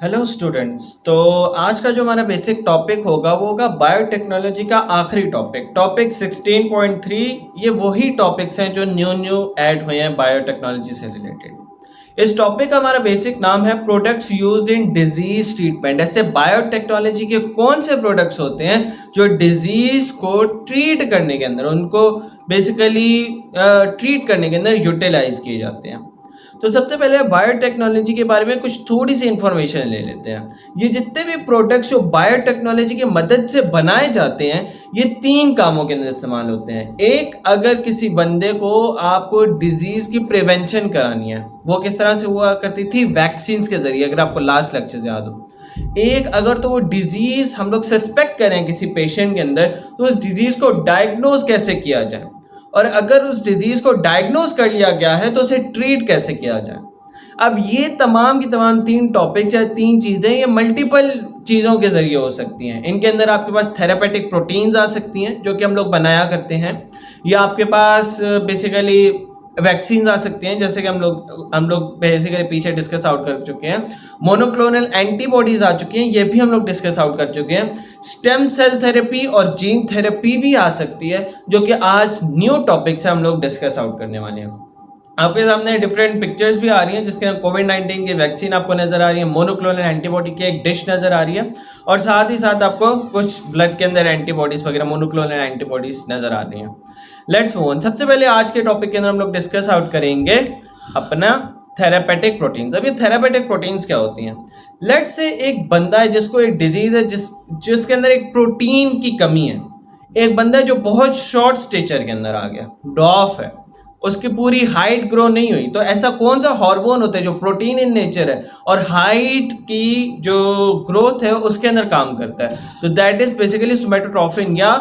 Hello students. तो आज का जो हमारा बेसिक टॉपिक होगा वो होगा बायोटेक्नोलॉजी का आखिरी टॉपिक टॉपिक 16.3। ये वही टॉपिक्स हैं जो न्यू ऐड हुए हैं बायोटेक्नोलॉजी से रिलेटेड। इस टॉपिक का हमारा बेसिक नाम है products used in disease treatment. ऐसे बायोटेक्नोलॉजी के कौन से प्रोडक्ट्स होते हैं जो डिजीज को ट्रीट करने के अंदर उनको बेसिकली ट्रीट करने के अंदर यूटिलाइज किए जाते हैं। तो सबसे पहले बायोटेक्नोलॉजी के बारे में कुछ थोड़ी सी इंफॉर्मेशन ले लेते हैं। ये जितने भी प्रोडक्ट्स जो बायोटेक्नोलॉजी की मदद से बनाए जाते हैं ये तीन कामों के अंदर इस्तेमाल होते हैं। एक, अगर किसी बंदे को आपको डिजीज की प्रिवेंशन करानी है, वो किस तरह से हुआ करती थी, वैक्सीन के जरिए, अगर आपको लास्ट लेक्चर से याद हो। एक, अगर तो वो डिजीज हम लोग सस्पेक्ट करें किसी पेशेंट के अंदर तो उस डिजीज को डायग्नोज कैसे किया जाए, और अगर उस डिजीज को डायग्नोज कर लिया गया है तो उसे ट्रीट कैसे किया जाए। अब ये तमाम की तमाम तीन टॉपिक्स या तीन चीज़ें ये मल्टीपल चीज़ों के जरिए हो सकती हैं। इनके अंदर आपके पास थेरापेटिक प्रोटीन्स आ सकती हैं जो कि हम लोग बनाया करते हैं, या आपके पास बेसिकली वैक्सीन आ सकती हैं, जैसे कि हम लोग बेसिकली पीछे डिस्कस आउट कर चुके हैं। मोनोक्लोनल एंटीबॉडीज आ चुकी हैं, ये भी हम लोग डिस्कस आउट कर चुके हैं। स्टेम सेल थेरेपी और जीन थेरेपी भी आ सकती है जो कि आज न्यू टॉपिक से हम लोग डिस्कस आउट करने वाले हैं। आपके सामने डिफरेंट पिक्चर्स भी आ रही हैं जिसके अंदर कोविड-19 की वैक्सीन आपको नजर आ रही है, मोनोक्लोनल एंटीबॉडी की एक डिश नजर आ रही है, और साथ ही साथ आपको कुछ ब्लड के अंदर एंटीबॉडीज वगैरह मोनोक्लोनल एंटीबॉडीज नजर आ रही हैं। Let's move on. सबसे पहले आज के टॉपिक के अंदर हम लोग डिस्कस आउट करेंगे अपना थेरापेटिक प्रोटीन्स। अब ये थेरापेटिक प्रोटीन्स क्या होती हैं? लेट्स से एक बंदा है जिसको एक डिजीज है जिसके अंदर एक प्रोटीन की कमी है। एक बंदा है जो बहुत शॉर्ट स्टेचर के अंदर आ गया, डॉफ है, उसकी पूरी हाइट ग्रो नहीं हुई। तो ऐसा कौन सा हार्मोन होता है जो प्रोटीन इन नेचर है और हाइट की जो ग्रोथ है उसके अंदर काम करता है? तो दैट इज बेसिकली सोमैटोट्रोफिन या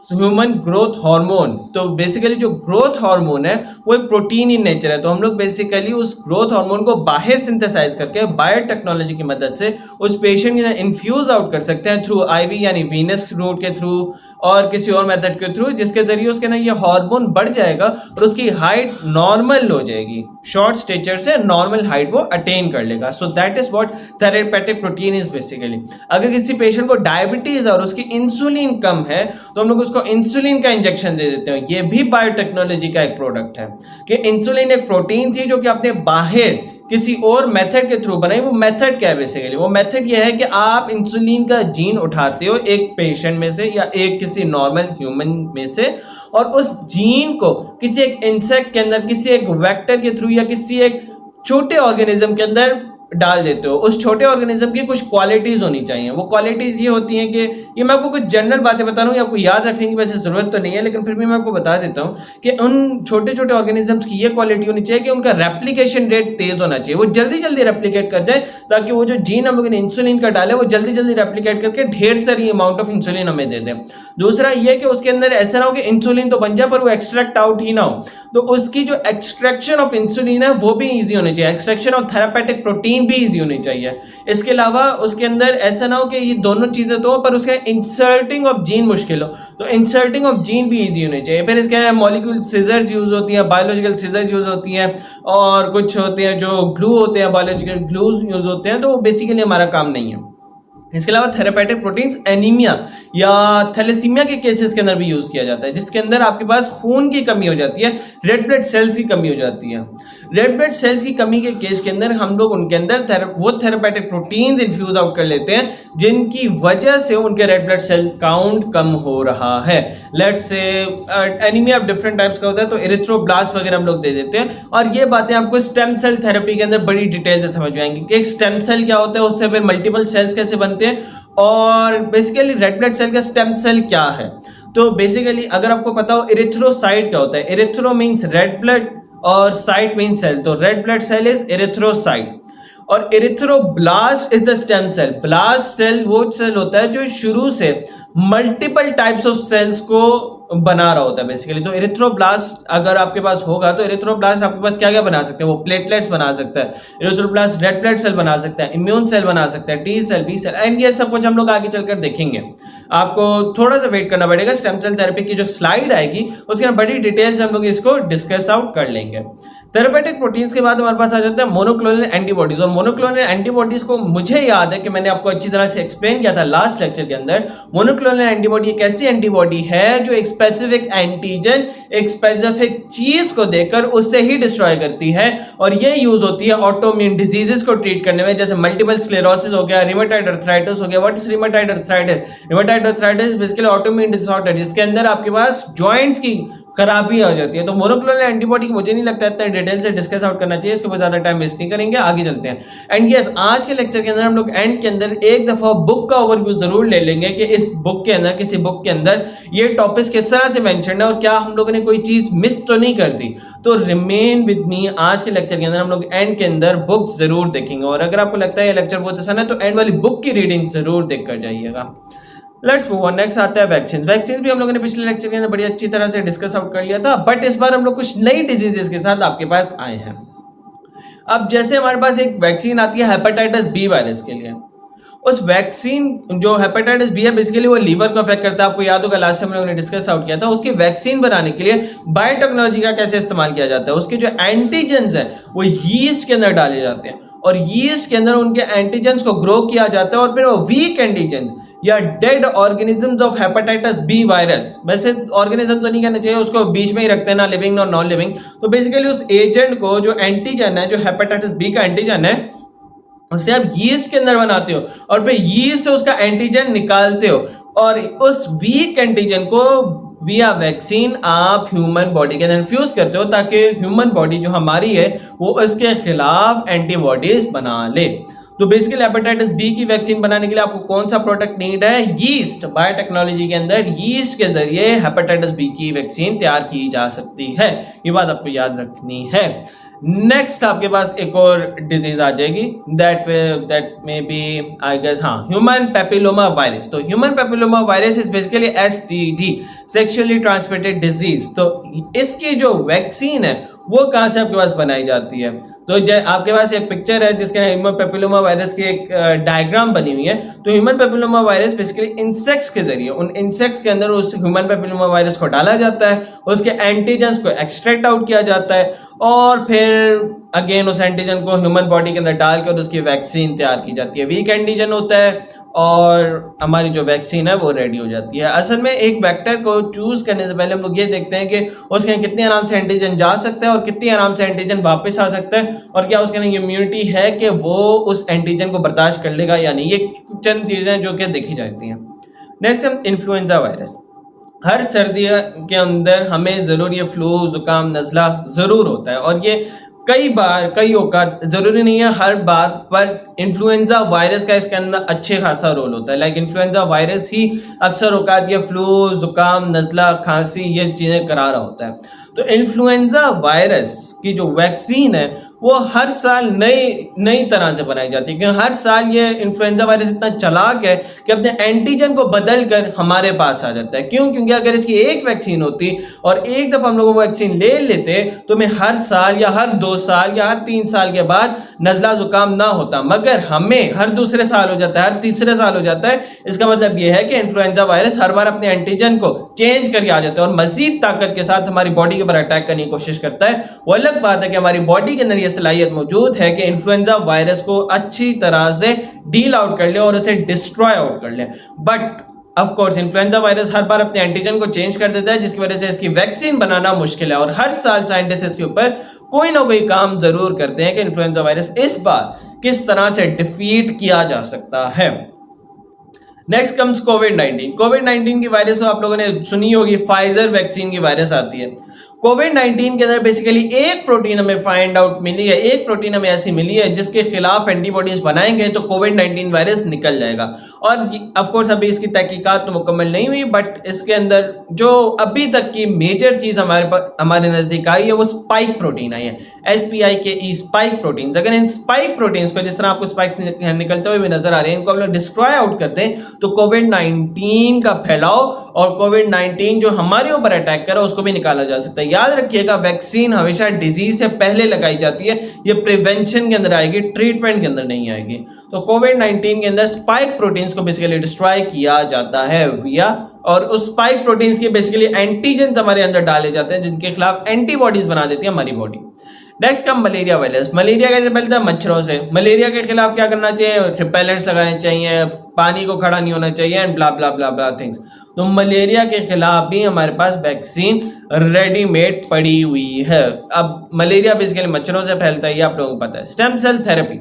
ह्यूमन ग्रोथ हार्मोन। तो बेसिकली जो ग्रोथ हार्मोन है वो एक प्रोटीन इन नेचर है। तो हम लोग बेसिकली उस ग्रोथ हार्मोन को बाहर सिंथेसाइज करके बायोटेक्नोलॉजी की मदद से उस पेशेंट के अंदर इन्फ्यूज आउट कर सकते हैं थ्रू आईवी यानी वीनस रूट के थ्रू और किसी और मेथड के थ्रू, जिसके जरिए उसके अंदर ये हार्मोन बढ़ जाएगा और उसकी हाइट नॉर्मल हो जाएगी। शॉर्ट स्टेचर से नॉर्मल हाइट वो अटेन कर लेगा। So that is what therapeutic protein is basically. अगर किसी पेशेंट को डायबिटीज और उसकी इंसुलिन कम है तो हम लोग उसको इंसुलिन का इंजेक्शन दे देते हैं। ये भी बायोटेक्नोलॉजी का एक प्रोडक्ट है कि इंसुलिन एक प्रोटीन थी जो कि आपने बाहर किसी और मेथड के थ्रू बनाई। वो मेथड क्या है? बेसिकली वो मेथड ये है कि आप इंसुलिन का जीन उठाते हो एक पेशेंट में से या एक किसी नॉर्मल ह्यूमन में से, और उस जीन को किसी एक इंसेक्ट के अंदर, किसी एक वेक्टर के थ्रू या किसी एक छोटे ऑर्गेनिज्म के अंदर डाल देते हो। उस छोटे ऑर्गेनिज्म की कुछ क्वालिटीज होनी चाहिए। वो क्वालिटीज ये होती हैं कि ये मैं आपको कुछ जनरल बातें बता रहा हूँ, आपको याद रखने की वैसे जरूरत तो नहीं है, लेकिन फिर भी मैं आपको बता देता हूँ कि उन छोटे छोटे ऑर्गेनिजम्स की ये क्वालिटी होनी चाहिए कि उनका रेप्लीकेशन रेट तेज होना चाहिए, वो जल्दी जल्दी रेप्लीकेट कर जाए, ताकि वो जो जीन हम लोग ने इंसुलिन का डाले वो जल्दी जल्दी रेप्लीकेट करके ढेर सारी अमाउंट ऑफ इंसुलिन हमें दे दें। दूसरा ये कि उसके अंदर ऐसा ना हो कि इंसुलिन तो बन जाए पर वो एक्सट्रैक्ट आउट ही ना हो, तो उसकी जो एक्सट्रैक्शन ऑफ इंसुलिन है वो भी ईजी होनी चाहिए, एक्सट्रैक्शन ऑफ थेरापेटिक प्रोटीन भी ईजी होनी चाहिए। इसके अलावा उसके अंदर ऐसा ना हो कि ये दोनों चीजें तो, पर उसके इंसर्टिंग ऑफ जीन मुश्किल हो, तो इंसर्टिंग ऑफ जीन भी इजी होनी चाहिए। फिर इसके अंदर मॉलिक्यूल सीजर्स यूज होती हैं, बायोलॉजिकल सीजर्स यूज होती हैं, और कुछ होते हैं जो ग्लू होते हैं, बायोलॉजिकल ग्लूज यूज होते हैं, तो वो बेसिकली हमारा काम नहीं है। इसके अलावा थेरापेटिक प्रोटीन्स एनीमिया या थैलेसीमिया के केसेस के अंदर भी यूज किया जाता है, जिसके अंदर आपके पास खून की कमी हो जाती है, रेड ब्लड सेल्स की कमी हो जाती है। रेड ब्लड सेल्स की कमी के केस के अंदर हम लोग उनके अंदर वो थेरापेटिक प्रोटीन्स इन्फ्यूज आउट कर लेते हैं जिनकी वजह से उनके रेड ब्लड सेल काउंट कम हो रहा है। Let's say anaemia different types का होता है, तो एरिथ्रोब्लास्ट वगैरह हम लोग दे देते हैं, और ये बातें आपको स्टेम सेल थेरेपी के अंदर बड़ी डिटेल से समझ में आएंगी कि एक स्टेम सेल क्या होता है, उससे फिर मल्टीपल सेल्स कैसे बनते हैं, और बेसिकली रेड ब्लड सेल का स्टेम सेल क्या है। तो बेसिकली अगर आपको पता हो एरिथ्रोसाइट क्या होता है, एरिथ्रो मींस रेड ब्लड और साइट मींस सेल, तो red blood cell is erythrocyte, और erythroblast is the stem cell. Blast cell वो सेल होता है जो शुरू से मल्टीपल टाइप्स ऑफ सेल्स को बना रहा होता है बेसिकली। तो एरिथ्रोब्लास्ट अगर आपके पास होगा तो एरिथ्रोब्लास्ट आपके पास क्या क्या बना सकते हैं, वो प्लेटलेट्स बना सकता है, एरिथ्रोब्लास्ट रेड ब्लड सेल बना सकता है, इम्यून सेल बना सकता है, T cell, B cell, and ये सब कुछ हम लोग आगे चलकर देखेंगे। आपको थोड़ा सा वेट करना पड़ेगा, स्टेम सेल थेरेपी की जो स्लाइड आएगी उसके अंदर बड़ी डिटेल से हम लोग इसको डिस्कस आउट कर लेंगे। थेरेपेटिक प्रोटीन्स के बाद हमारे पास आ जाता है मोनोक्लोनल एंटीबॉडीज। और मोनोक्लोनल एंटीबॉडीज को मुझे याद है कि मैंने आपको अच्छी तरह से एक्सप्लेन किया था लास्ट लेक्चर के अंदर। मोनोक्लोनल एंटीबॉडी एक ऐसी एंटीबॉडी है जो एक स्पेसिफिक एंटीजन, एक स्पेसिफिक चीज को देकर उससे ही डिस्ट्रॉय करती है, और ये यूज होती है ऑटोइम्यून डिजीजेस को ट्रीट करने में, जैसे मल्टीपल स्क्लेरोसिस हो गया, रिमेटॉइड अर्थराइटिस हो गया। What is rheumatoid arthritis? Rheumatoid arthritis basically autoimmune disorder जिसके अंदर आपके पास जॉइंट्स की खराबी हो जाती है। तो मोनोक्लोनल एंटीबॉडी मुझे नहीं लगता इतना डिटेल से डिस्कस आउट करना चाहिए, इसके ऊपर ज्यादा टाइम वेस्ट नहीं करेंगे, आगे चलते हैं। एंड यस, आज के लेक्चर के अंदर हम लोग एंड के अंदर एक दफा बुक का ओवरव्यू जरूर ले लेंगे कि इस बुक के अंदर, किसी बुक के अंदर ये टॉपिक्स किस तरह से मेंशन है और क्या हम लोगों ने कोई चीज मिस तो नहीं कर दी। तो रिमेन विद मी, आज के लेक्चर के अंदर हम लोग एंड के अंदर बुक जरूर देखेंगे, और अगर आपको लगता है ये लेक्चर बहुत आसान है तो एंड वाली बुक की रीडिंग जरूर देख कर जाइएगा। Let's move on. नेक्स्ट आता है वैक्सीन। वैक्सीन भी हम लोगों ने पिछले लेक्चर के अंदर बड़ी अच्छी तरह से डिस्कस आउट कर लिया था, बट इस बार हम लोग कुछ नई डिजीजेस के साथ आपके पास आए हैं। अब जैसे हमारे पास एक वैक्सीन आती है हेपेटाइटिस बी वायरस के लिए, उस वैक्सीन जो हेपेटाइटिस बी है बेसिकली वो लीवर को अफेक्ट करता है, आपको याद होगा लास्ट टाइम हम लोगों ने डिस्कस आउट किया था। उसकी वैक्सीन बनाने के लिए बायोटेक्नोलॉजी का कैसे इस्तेमाल किया जाता है, उसके जो एंटीजेंस है वो यीस्ट के अंदर डाले जाते हैं, और यीस्ट के अंदर उनके एंटीजेंस को ग्रो किया जाता है, और फिर वो वीक एंटीजेंस या dead organisms of hepatitis B virus, वैसे ऑर्गेनिज्म तो नहीं कहना चाहिए, उसको बीच में ही रखते हैं, ना लिविंग ना नॉन लिविंग। तो बेसिकली उस एजेंट को, जो एंटीजन है, जो हेपेटाइटिस बी का एंटीजन है, उसे आप यीस्ट के अंदर बनाते हो और फिर यीस्ट से उसका एंटीजन निकालते हो, और उस वीक एंटीजन को विया वैक्सीन आप ह्यूमन बॉडी के अंदर इन्फ्यूज करते हो, ताकि ह्यूमन बॉडी जो हमारी है वो इसके खिलाफ एंटीबॉडीज बना ले। तो बेसिकली हेपेटाइटिस बी की वैक्सीन बनाने के लिए आपको कौन सा प्रोडक्ट नीड है? यीस्ट। बायोटेक्नोलॉजी के अंदर यीस्ट के जरिए हेपेटाइटिस बी की वैक्सीन तैयार की जा सकती है, ये बात आपको याद रखनी है। नेक्स्ट आपके पास एक और डिजीज आ जाएगी, that may be I guess, हाँ, ह्यूमन पेपिलोमा वायरस। तो human papilloma virus is basically STD, sexually transmitted disease. तो इसकी जो वैक्सीन है वो कहाँ से आपके पास बनाई जाती है? तो आपके पास एक पिक्चर है जिसके ह्यूमन पेपिलोमा वायरस की एक डायग्राम बनी हुई है। तो human papilloma virus basically insects के जरिए, उन इंसेक्ट्स के अंदर उस ह्यूमन पेपिलोमा वायरस को डाला जाता है, उसके एंटीजेंस को एक्सट्रैक्ट आउट किया जाता है, और फिर अगेन उस एंटीजन को ह्यूमन बॉडी के अंदर डाल के और उसकी वैक्सीन तैयार की जाती है। वीक एंटीजन होता है और हमारी जो वैक्सीन है वो रेडी हो जाती है। असल में एक वेक्टर को चूज करने से पहले हम लोग ये देखते हैं कि उसके कितने आराम से एंटीजन जा सकता है और कितनी आराम से एंटीजन वापस आ सकता है, और क्या उसके अंदर इम्यूनिटी है कि वो उस एंटीजन को बर्दाश्त कर लेगा या नहीं। ये चंद चीजें जो कि देखी जाती हैं। नेक्स्ट हम इन्फ्लुएंजा वायरस। हर सर्दी के अंदर हमें जरूर ये फ्लू, जुकाम, नज़ला जरूर होता है, और ये कई बार, कई औकात, जरूरी नहीं है हर बात पर इन्फ्लुएंजा वायरस का इसके अंदर अच्छे खासा रोल होता है। लाइक इन्फ्लुएंजा वायरस ही अक्सर औकात ये फ्लू, जुकाम, नज़ला, खांसी ये चीजें करा रहा होता है। तो इन्फ्लुएंजा वायरस की जो वैक्सीन है वो हर साल नई तरह से बनाई जाती है, क्योंकि हर साल ये इन्फ्लुएंजा वायरस इतना चालाक है कि अपने एंटीजन को बदल कर हमारे पास आ जाता है। क्यों? क्योंकि अगर इसकी एक वैक्सीन होती और एक दफा हम लोग वो वैक्सीन ले लेते तो हमें हर साल या हर 2 साल या हर 3 साल के बाद नज़ला जुकाम ना होता, मगर हमें हर दूसरे साल हो जाता है, हर तीसरे साल हो जाता है। इसका मतलब ये है कि इन्फ्लुएंजा वायरस हर बार अपने एंटीजन को चेंज करके आ जाता है और मजीद ताकत के साथ हमारी बॉडी के ऊपर अटैक करने की कोशिश करता है। वो अलग बात है कि हमारी बॉडी के अंदर सलाहियत मौजूद है कि इन्फ्लुएंजा वायरस को अच्छी तरह से डील आउट कर ले और उसे डिस्ट्रॉय आउट कर ले, but of course influenza virus हर बार अपने एंटीजन को चेंज कर देता है, जिसकी वजह से इसकी वैक्सीन बनाना मुश्किल है। और हर साल साइंटिस्ट इसके ऊपर कोई ना कोई काम जरूर करते हैं कि इन्फ्लुएंजा वायरस इस बार किस तरह से डिफीट किया जा सकता है। नेक्स्ट कम्स कोविड-19। कोविड-19 की वायरस तो आप लोगों ने सुनी होगी, फाइजर वैक्सीन की वायरस आती है। कोविड-19 के अंदर बेसिकली एक प्रोटीन हमें फाइंड आउट मिली है, एक प्रोटीन हमें ऐसी मिली है जिसके खिलाफ एंटीबॉडीज बनाएंगे तो कोविड-19 वायरस निकल जाएगा। और ऑफ कोर्स अभी इसकी तहकीकात तो मुकम्मल नहीं हुई, बट इसके अंदर जो अभी तक की मेजर चीज हमारे नजदीक आई है वो स्पाइक प्रोटीन आई है, SPIKE, स्पाइक प्रोटीन। अगर इन स्पाइक प्रोटीन्स को, जिस तरह आपको स्पाइक्स निकलते हुए भी नजर आ रहे हैं, इनको हम लोग डिस्ट्रॉय आउट करते हैं तो कोविड-19 का फैलाव और कोविड-19 जो हमारे ऊपर अटैक करा उसको भी निकाला जा सकता है। याद रखिएगा, वैक्सीन हमेशा डिजीज से पहले लगाई जाती है, ये प्रिवेंशन के अंदर आएगी, ट्रीटमेंट के अंदर नहीं आएगी। तो कोविड-19 के अंदर स्पाइक प्रोटीन्स को बेसिकली डिस्ट्रॉय किया जाता है विया, और उस स्पाइक प्रोटीन्स के बेसिकली एंटीजेंस हमारे अंदर डाले जाते हैं जिनके खिलाफ एंटीबॉडीज बना देती है हमारी body. Next come malaria virus. Malaria कैसे फैलता है? मच्छरों से। मलेरिया के खिलाफ क्या करना चाहिए? रिपेलेंट्स लगाने चाहिए, पानी को खड़ा नहीं होना चाहिए, and blah blah blah blah things. तो मलेरिया के खिलाफ भी हमारे पास वैक्सीन रेडीमेड पड़ी हुई है। अब मलेरिया बेसिकली मच्छरों से फैलता है, ये आप लोगों को पता है। स्टेम सेल थेरेपी,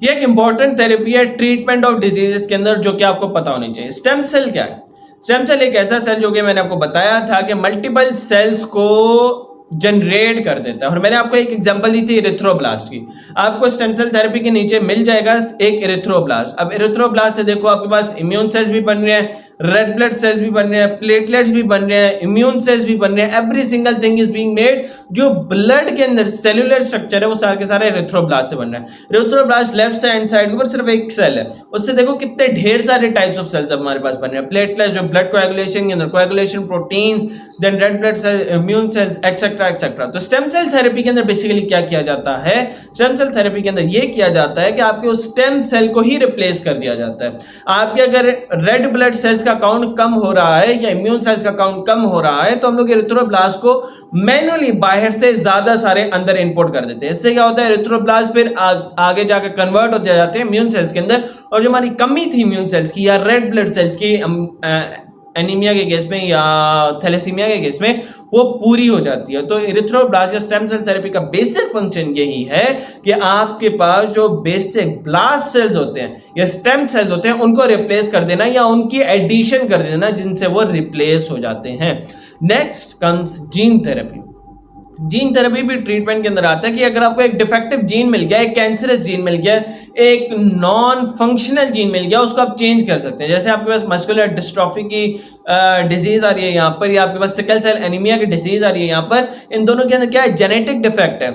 ये एक इंपॉर्टेंट थेरेपी है ट्रीटमेंट ऑफ डिजीजेस के अंदर, जो कि आपको पता होनी चाहिए। स्टेम सेल क्या है? स्टेम सेल एक ऐसा सेल जो कि मैंने आपको बताया था कि मल्टीपल सेल्स को जनरेट कर देता है, और मैंने आपको एक एग्जांपल दी थी इरिथ्रोब्लास्ट की। आपको स्टेम सेल थेरेपी के नीचे मिल जाएगा एक इरिथ्रोब्लास्ट। अब इरिथ्रोब्लास्ट से देखो आपके पास इम्यून सेल्स भी बन रहे हैं, रेड ब्लड सेल्स भी बन रहे हैं, प्लेटलेट्स भी बन रहे हैं, इम्यून सेल्स भी बन रहे हैं, every single thing is being made. जो ब्लड के अंदर सेलुलर स्ट्रक्चर है वो सारे के सारे इरिथ्रोब्लास्ट से बन रहे हैं। इरिथ्रोब्लास्ट लेफ्ट साइड के ऊपर सिर्फ एक सेल है, उससे देखो कितने ढेर सारे टाइप्स ऑफ सेल्स हमारे पास बन रहे हैं। प्लेटलेट्स जो ब्लड कोएगुलेशन के अंदर coagulation proteins, then red blood cell, immune cells, etcetera etcetera. तो स्टेम सेल थेरेपी के अंदर बेसिकली क्या किया जाता है? स्टेम सेल थेरेपी के अंदर ये किया जाता है कि आपके उस स्टेम सेल को ही रिप्लेस कर दिया जाता है। आपके अगर रेड ब्लड सेल्स का काउंट कम हो रहा है या इम्यून सेल्स का काउंट कम हो रहा है, तो हम लोग इरिथ्रोब्लास्ट को मैन्युअली बाहर से ज्यादा सारे अंदर इनपुट कर देते हैं। इससे क्या होता है? इरिथ्रोब्लास्ट फिर आगे जाकर कन्वर्ट हो जाते हैं इम्यून सेल्स के अंदर, और जो हमारी कमी थी इम्यून सेल्स की या रेड ब्लड सेल्स की एनीमिया के केस में या थैलेसीमिया के केस में, वो पूरी हो जाती है। तो इरिथ्रोब्लास्ट या स्टेम सेल थेरेपी का बेसिक फंक्शन यही है कि आपके पास जो बेसिक ब्लास्ट सेल्स होते हैं या स्टेम सेल्स होते हैं उनको रिप्लेस कर देना या उनकी एडिशन कर देना, जिनसे वो रिप्लेस हो जाते हैं। Next comes gene therapy. Gene therapy भी ट्रीटमेंट के अंदर आता है कि अगर आपको एक डिफेक्टिव जीन मिल गया, एक कैंसरस जीन मिल गया, एक नॉन फंक्शनल जीन मिल गया, उसको आप चेंज कर सकते हैं। जैसे आपके पास मस्कुलर डिस्ट्रॉफी की डिजीज आ रही है यहाँ पर, या आपके पास सिकल सेल एनीमिया की डिजीज आ रही है यहाँ पर। इन दोनों के अंदर क्या है? जेनेटिक डिफेक्ट है।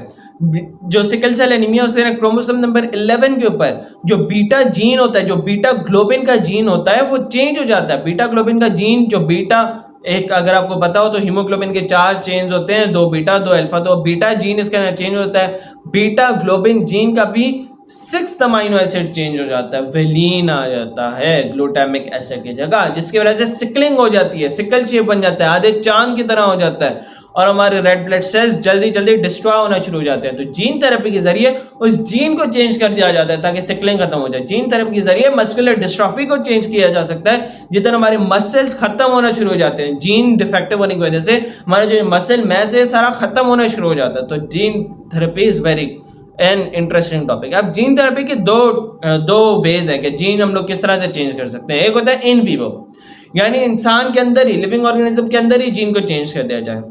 जो सिकल सेल एनीमिया उसके क्रोमोसोम नंबर 11 के ऊपर जो बीटा जीन होता है, जो बीटा ग्लोबिन का जीन होता है, वो चेंज हो जाता है। बीटा ग्लोबिन का जीन जो बीटा, एक अगर आपको पता हो तो हीमोग्लोबिन के 4 चेन्स होते हैं, 2 बीटा 2 अल्फा, तो बीटा जीन इसके अंदर चेंज होता है। बीटा ग्लोबिन जीन का भी 6th अमाइनो एसिड चेंज हो जाता है, वेलिन आ जाता है ग्लूटामिक एसिड की जगह, जिसकी वजह से सिकलिंग हो जाती है, सिकल शेप बन जाता है, आधे चांद की तरह हो जाता है, और हमारे रेड ब्लड सेल्स जल्दी जल्दी डिस्ट्रॉय होना शुरू हो जाते हैं। तो जीन थेरेपी के जरिए उस जीन को चेंज कर दिया जाता है ताकि सिकलिंग खत्म हो जाए। जीन थेरेपी के जरिए मस्कुलर डिस्ट्रॉफी को चेंज किया जा सकता है, जिधर हमारे मसल्स खत्म होना शुरू हो जाते हैं। जीन डिफेक्टिव होने की वजह से हमारा जो मसल मैस है सारा खत्म होना शुरू हो जाता है। तो gene therapy is very an interesting topic. अब जीन थेरेपी के दो वेज है कि जीन हम लोग किस तरह से चेंज कर सकते हैं। एक होता है इन विवो, यानी इंसान के अंदर ही, लिविंग ऑर्गेनिज्म के अंदर ही जीन को चेंज कर दिया जाए।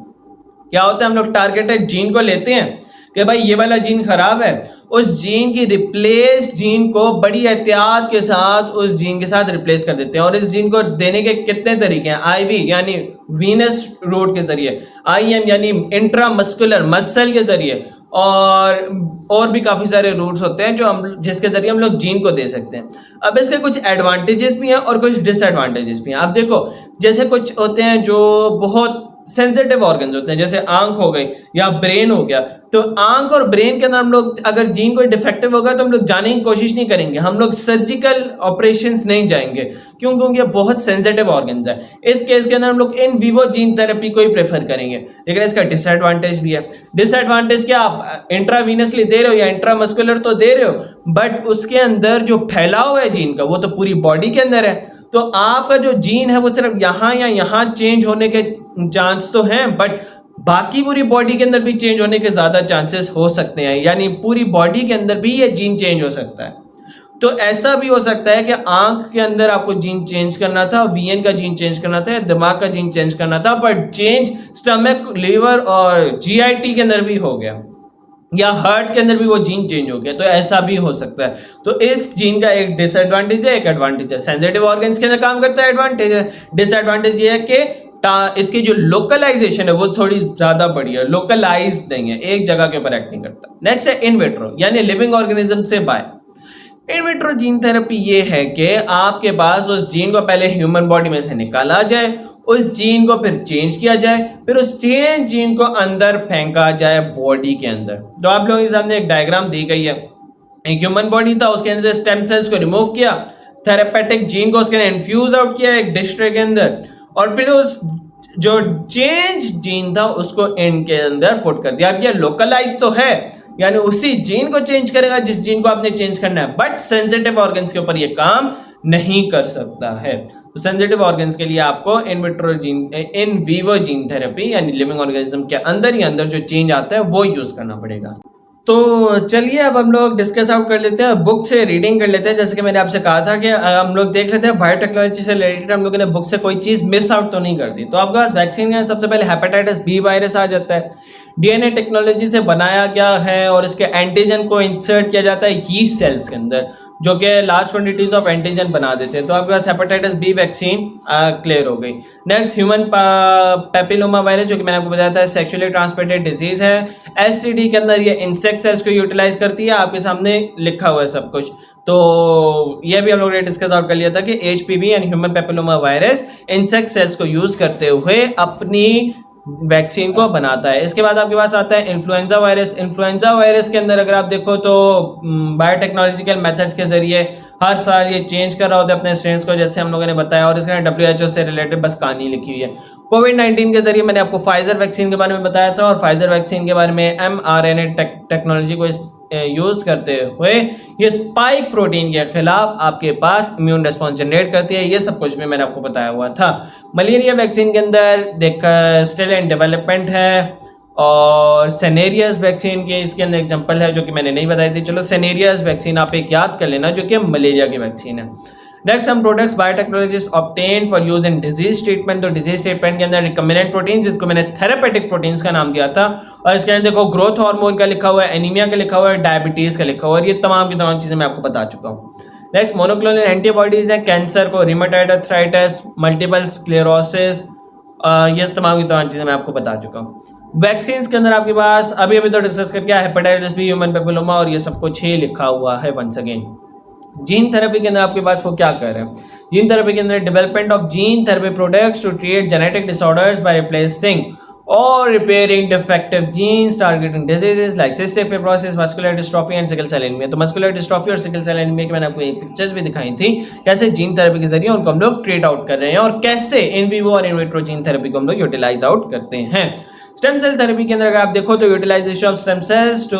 क्या होता है? हम लोग टारगेटेड जीन को लेते हैं कि भाई ये वाला जीन खराब है, उस जीन की रिप्लेस जीन को बड़ी एहतियात के साथ उस जीन के साथ रिप्लेस कर देते हैं। और इस जीन को देने के कितने तरीके हैं? आईवी यानी वीनस रूट के जरिए, आईएम यानी इंट्रामस्कुलर मसल के जरिए, और भी काफ़ी सारे रूट्स होते हैं जो हम जिसके जरिए हम लोग जीन को दे सकते हैं। अब इसके कुछ एडवांटेजेस भी हैं और कुछ डिसएडवांटेजेस भी हैं। आप देखो, जैसे कुछ होते हैं जो बहुत सेंसिटिव ऑर्गन्स होते हैं, जैसे आंख हो गई या ब्रेन हो गया, तो आंख और ब्रेन के अंदर हम लोग अगर जीन कोई डिफेक्टिव होगा तो हम लोग जाने की कोशिश नहीं करेंगे, हम लोग सर्जिकल ऑपरेशंस नहीं जाएंगे, क्यों? क्योंकि ये बहुत सेंसिटिव ऑर्गन्स है। इस केस के अंदर हम लोग इन विवो जीन थेरेपी को ही प्रेफर करेंगे। लेकिन इसका डिसएडवांटेज भी है। डिसएडवांटेज क्या? आप इंट्रावीनसली दे रहे हो या इंट्रामस्कुलर तो दे रहे हो, बट उसके अंदर जो फैलाव है जीन का वो तो पूरी बॉडी के अंदर है। तो आपका जो जीन है वो सिर्फ यहाँ या यहाँ चेंज होने के चांस तो हैं, बट बाकी पूरी बॉडी के अंदर भी चेंज होने के ज़्यादा चांसेस हो सकते हैं, यानी पूरी बॉडी के अंदर भी ये जीन चेंज हो सकता है। तो ऐसा भी हो सकता है कि आंख के अंदर आपको जीन चेंज करना था, वीएन का जीन चेंज करना था, दिमाग का जीन चेंज करना था, बट चेंज स्टमक, लीवर और जीआईटी के अंदर भी हो गया, या हार्ट के अंदर भी वो जीन चेंज हो गया। तो ऐसा भी हो सकता है। तो इस जीन का एक डिसएडवांटेज है, एक एडवांटेज है। सेंसिटिव ऑर्गन्स के अंदर काम करता है, एडवांटेज है। डिसएडवांटेज ये है कि इसकी जो लोकलाइजेशन है वो थोड़ी ज्यादा बड़ी है, लोकलाइज नहीं है, एक जगह के ऊपर एक्ट नहीं करता। नेक्स्ट है इन विट्रो, यानी लिविंग ऑर्गेनिज्म से by. In vitro gene therapy ये है कि आपके पास उस जीन को पहले ह्यूमन बॉडी में से निकाला जाए, उस जीन को फिर चेंज किया जाए, फिर उस चेंज जीन को अंदर फेंका जाए बॉडी के अंदर। तो आप लोगों के सामने एक डायग्राम दी गई है, एक ह्यूमन बॉडी था, उसके अंदर स्टेम सेल्स को रिमूव किया, थेरेपेटिक जीन को उसके अंदर इन्फ्यूज आउट किया एक डिश ट्रे के अंदर, और फिर उस जो चेंज जीन था उसको इनके अंदर पुट कर दिया। अब ये लोकलाइज तो है, यानी उसी जीन को चेंज करेगा जिस जीन को आपने चेंज करना है, बट सेंसिटिव ऑर्गन्स के ऊपर ये काम नहीं कर सकता है। तो सेंसिटिव ऑर्गन्स के लिए आपको इन vitro gene, in vivo gene therapy यानी लिविंग ऑर्गेनिज्म के अंदर ही अंदर जो चेंज आता है वो यूज करना पड़ेगा। तो चलिए अब हम लोग डिस्कस आउट कर लेते हैं, बुक से रीडिंग कर लेते हैं। जैसे कि मैंने आपसे कहा था कि हम लोग देख लेते हैं बायोटेक्नोलॉजी से रिलेटेड हम लोगों ने बुक से कोई चीज़ मिस आउट तो नहीं कर दी। तो आपके पास वैक्सीन का सबसे पहले हेपेटाइटिस बी वायरस आ जाता है, डीएनए टेक्नोलॉजी से बनाया गया है और इसके एंटीजन को इंसर्ट किया जाता है यीस्ट सेल्स के अंदर, जो कि लार्ज क्वांटिटीज ऑफ एंटीजन बना देते हैं। तो आपके पास हेपेटाइटिस बी वैक्सीन क्लियर हो गई। नेक्स्ट ह्यूमन पेपिलोमा वायरस, जो कि मैंने आपको बताया था सेक्सुअली ट्रांसमिटेड डिजीज है। एसटीडी के अंदर ये इंसेक्ट सेल्स को यूटिलाइज करती है, आपके सामने लिखा हुआ है सब कुछ। तो ये भी हम लोग ने डिस्कस आउट कर लिया था कि एचपीवी यानी human papilloma virus insect cells को यूज करते हुए अपनी वैक्सीन को बनाता है। इसके बाद आपके पास आता है इन्फ्लुएंजा वायरस। इन्फ्लुएंजा वायरस के अंदर अगर आप देखो तो बायोटेक्नोलॉजिकल मेथड्स के जरिए हर साल ये चेंज कर रहा होता है अपने स्ट्रेन्स को, जैसे हम लोगों ने बताया, और इसके WHO से रिलेटेड बस कहानी लिखी हुई है। कोविड-19 के जरिए मैंने आपको फाइजर वैक्सीन के बारे में बताया था, और फाइजर वैक्सीन के बारे में mRNA टेक्नोलॉजी को यूज करते हुए ये स्पाइक प्रोटीन के खिलाफ आपके पास इम्यून रिस्पॉन्स जनरेट करती है। ये सब कुछ भी मैंने आपको बताया हुआ था। मलेरिया वैक्सीन के अंदर स्टिल इन डेवलपमेंट है, और सेनेरियस वैक्सीन के इसके अंदर एग्जांपल है जो कि मैंने नहीं बताई थी। चलो सेनेरियस वैक्सीन आप एक याद कर लेना, जो कि मलेरिया की वैक्सीन है। Next some products biotechnologist obtain for use in disease treatment. तो डिजीज ट्रीटमेंट के अंदर रिकम्बिनेंट प्रोटीन, जिसको मैंने थेरेपेटिक प्रोटीन्स का नाम दिया था, और इसके अंदर देखो ग्रोथ हार्मोन का लिखा हुआ है, एनीमिया का लिखा हुआ है, डायबिटीज का लिखा हुआ है। ये तमाम की तमाम चीजें मैं आपको बता चुका हूँ। नेक्स्ट मोनोक्लोनल एंटीबॉडीज हैं कैंसर को, रिमेटॉइड आर्थराइटिस, मल्टीपल स्क्लेरोसिस, ये तमाम की तमाम चीजें मैं आपको बता चुका हूँ। वैक्सीन के अंदर आपके पास अभी तो डिस्कस करके हेपेटाइटिस बी, ह्यूमन पेपिलोमा, और ये सब कुछ ही लिखा हुआ है वंस अगेन। जीन थेरेपी के अंदर आपके पास वो क्या कर रहे हैं, जीन थेरेपी के अंदर development of gene therapy products to treat genetic disorders by replacing or repairing defective genes targeting diseases like cystic fibrosis, muscular dystrophy and sickle cell anemia। तो muscular dystrophy और sickle cell anemia की मैंने आपको pictures भी दिखाई थी, कैसे gene therapy के जरिए उनको हम लोग ट्रीट आउट कर रहे हैं, और कैसे इन विवो और इन विट्रो जीन थेरेपी को हम लोग यूटिलाइज आउट करते हैं। स्टेम सेल थेरेपी के अंदर अगर आप देखो तो utilization of stem cells to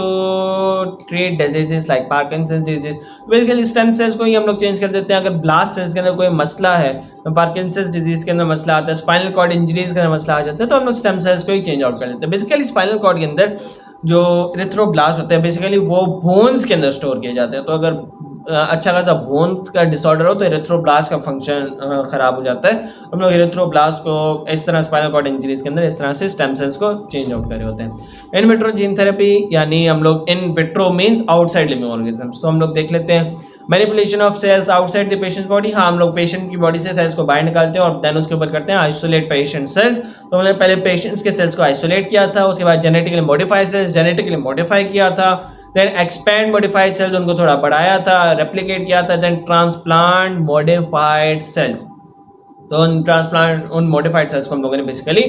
treat diseases like Parkinson's disease. Basically stem cells को ही हम लोग चेंज कर देते हैं। अगर ब्लास्ट सेल्स के अंदर कोई मसला है, पार्किंसंस डिजीज के अंदर मसला आता है, स्पाइनल कॉर्ड इंजरीज के अंदर मसला आ जाता है, तो हम लोग स्टेम सेल्स को ही चेंज आउट कर लेते हैं। बेसिकली स्पाइनल कॉर्ड के अंदर जो इरिथ्रोब्लास्ट होते हैं बेसिकली वो बोन्स के अंदर स्टोर किए जाते हैं। तो अगर अच्छा खासा बोन्स का डिसऑर्डर हो तो इरिथ्रोब्लास्ट का फंक्शन खराब हो जाता है। हम लोग इरिथ्रोब्लास्ट को इस तरह स्पाइनल कॉर्ड इंजरीज के अंदर इस तरह से स्टेम सेल्स को चेंज आउट कर रहे होते हैं। इन विट्रो जीन थेरेपी यानी हम लोग, in vitro means outside living organisms. तो हम लोग देख लेते हैं manipulation of cells outside the patient body. हाँ, हम लोग पेशेंट की बॉडी से सेल्स को बाहर निकालते हैं और देन उसके ऊपर करते हैं आइसोलेट पेशेंट सेल्स। तो हमने पहले पेशेंट्स के सेल्स को आइसोलेट किया था, उसके बाद genetically modified cells genetically modify किया था, देन एक्सपैंड मॉडिफाइड सेल्स उनको थोड़ा बढ़ाया था, रेप्लिकेट किया था, देन ट्रांसप्लांट मॉडिफाइड सेल्स। तो ट्रांसप्लांट उन मॉडिफाइड सेल्स को हम लोगों ने बेसिकली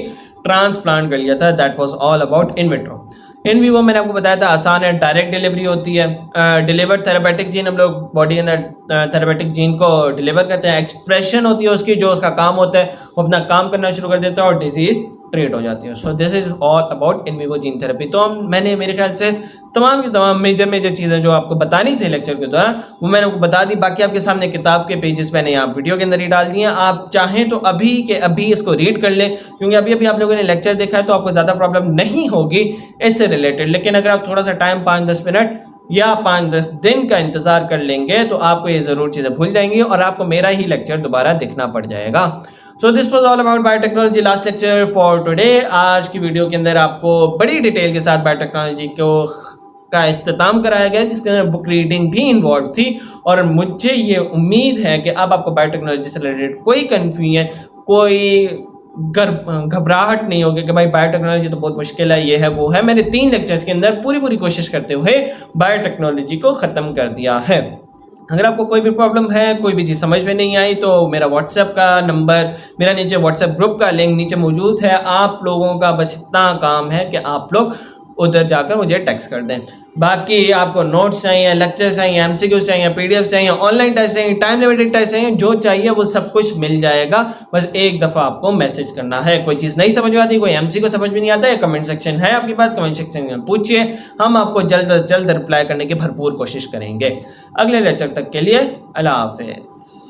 ट्रांसप्लांट कर लिया था। That was all about in vitro. In vivo मैंने आपको बताया था आसान है, डायरेक्ट डिलीवरी होती है। डिलीवर्ड थेरेपेटिक जीन, हम लोग बॉडी के अंदर थेरेपेटिक जीन को डिलीवर करते हैं। एक्सप्रेशन होती है उसकी, जो उसका काम होता है वो अपना काम करना शुरू कर देता है और डिजीज ट्रीट हो जाती है। So this is all about in vivo gene therapy. तो मैंने मेरे ख्याल से तमाम की तमाम मेजर चीज़ें जो आपको बतानी थी लेक्चर के दौरान वो मैंने आपको बता दी। बाकी आपके सामने किताब के पेजेस मैंने यहाँ वीडियो के अंदर ही डाल दिए हैं। आप चाहें तो अभी के अभी इसको रीड कर लें, क्योंकि अभी अभी आप लोगों ने लेक्चर देखा है तो आपको ज़्यादा प्रॉब्लम नहीं होगी इससे रिलेटेड। लेकिन अगर आप थोड़ा सा टाइम 5-10 मिनट या 5-10 दिन का इंतजार कर लेंगे तो आपको ये ज़रूर चीज़ें भूल जाएंगी और आपको मेरा ही लेक्चर दोबारा दिखना पड़ जाएगा। So this was all about biotechnology, last lecture for today. आज की वीडियो के अंदर आपको बड़ी डिटेल के साथ बायोटेक्नोलॉजी का इख्तिताम कराया गया, जिसके अंदर बुक रीडिंग भी इन्वॉल्व थी। और मुझे ये उम्मीद है कि अब आपको बायोटेक्नोलॉजी से रिलेटेड कोई कन्फ्यूजन, कोई घबराहट नहीं होगी कि भाई बायोटेक्नोलॉजी तो बहुत मुश्किल है, ये है वो है। मैंने 3 लेक्चर्स के अंदर पूरी कोशिश करते हुए बायोटेक्नोलॉजी को ख़त्म कर दिया है। अगर आपको कोई भी प्रॉब्लम है, कोई भी चीज़ समझ में नहीं आई, तो मेरा व्हाट्सएप का नंबर, मेरा नीचे व्हाट्सएप ग्रुप का लिंक नीचे मौजूद है। आप लोगों का बस इतना काम है कि आप लोग उधर जाकर मुझे टेक्स्ट कर दें। बाकी आपको नोट्स चाहिए, लेक्चर चाहिए, एमसीक्यूज चाहिए, पीडीएफ चाहिए, ऑनलाइन टेस्ट चाहिए, टाइम लिमिटेड टेस्ट चाहिए, जो चाहिए वो सब कुछ मिल जाएगा। बस एक दफ़ा आपको मैसेज करना है। कोई चीज़ नहीं समझ में आती, कोई एमसीक्यू समझ में नहीं आता है, कमेंट सेक्शन है आपके पास, कमेंट सेक्शन में पूछिए, हम आपको जल्द से जल्द रिप्लाई करने की भरपूर कोशिश करेंगे। अगले लेक्चर तक के लिए अल्लाह हाफिज़।